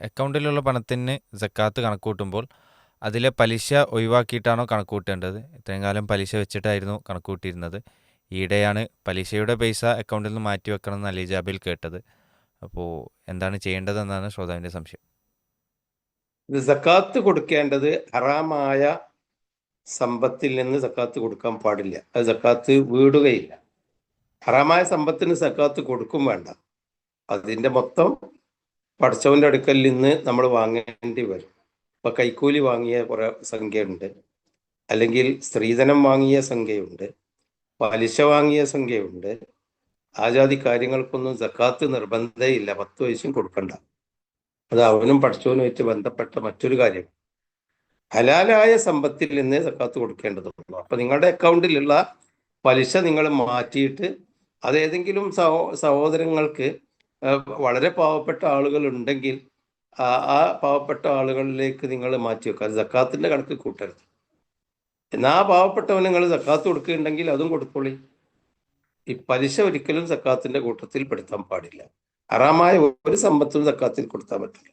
അക്കൗണ്ടിലുള്ള പണത്തിന് സക്കാത്ത് കണക്കൂട്ടുമ്പോൾ അതിലെ പലിശ ഒഴിവാക്കിയിട്ടാണോ കണക്ക് കൂട്ടേണ്ടത്? ഇത്രയും കാലം പലിശ വെച്ചിട്ടായിരുന്നു കണക്ക് കൂട്ടിയിരുന്നത്. ഈയിടെയാണ് പലിശയുടെ പൈസ അക്കൗണ്ടിൽ നിന്ന് മാറ്റി വെക്കണം എന്ന് അലിജാബിൽ കേട്ടത്. അപ്പോൾ എന്താണ് ചെയ്യേണ്ടതെന്നാണ് ശ്രോതാവിൻ്റെ സംശയം. ഇത് സക്കാത്ത് കൊടുക്കേണ്ടത് ഹറാമായ സമ്പത്തിൽ നിന്ന് സക്കാത്ത് കൊടുക്കാൻ പാടില്ല. അത് സക്കാത്ത് വീടുകയില്ല. ഹറാമായ സമ്പത്തിന് സക്കാത്ത് കൊടുക്കും വേണ്ട. അതിൻ്റെ മൊത്തം പടച്ചവന്റെ അടുക്കൽ നിന്ന് നമ്മൾ വാങ്ങേണ്ടി വരും. ഇപ്പൊ കൈക്കൂലി വാങ്ങിയ കുറെ സംഖ്യയുണ്ട്, അല്ലെങ്കിൽ സ്ത്രീധനം വാങ്ങിയ സംഖ്യയുണ്ട്, പലിശ വാങ്ങിയ സംഖ്യയുണ്ട്. ആ ജാതി കാര്യങ്ങൾക്കൊന്നും സക്കാത്ത് നിർബന്ധമില്ല. 10 വയസ്സും കൊടുക്കണ്ട. അത് അവനും പഠിച്ചവനുമായിട്ട് ബന്ധപ്പെട്ട മറ്റൊരു കാര്യം. ഹലാലായ സമ്പത്തിൽ നിന്നേ സക്കാത്ത് കൊടുക്കേണ്ടതുള്ളൂ. അപ്പൊ നിങ്ങളുടെ അക്കൗണ്ടിലുള്ള പലിശ നിങ്ങൾ മാറ്റിയിട്ട് അത് ഏതെങ്കിലും സഹോദരങ്ങൾക്ക് വളരെ പാവപ്പെട്ട ആളുകൾ ഉണ്ടെങ്കിൽ ആ പാവപ്പെട്ട ആളുകളിലേക്ക് നിങ്ങൾ മാറ്റി വെക്കുക. അത് സക്കാത്തിന്റെ കണക്ക് കൂട്ടരുത്. എന്നാ ആ പാവപ്പെട്ടവന് നിങ്ങൾ സക്കാത്ത് കൊടുക്കുകയുണ്ടെങ്കിൽ അതും കൊടുത്തോളി. ഈ പലിശ ഒരിക്കലും സക്കാത്തിന്റെ കൂട്ടത്തിൽ പെടുത്താൻ പാടില്ല. ഹറാമായ ഒരു സമ്പത്തും സക്കാത്തിൽ കൊടുത്താൻ പറ്റില്ല.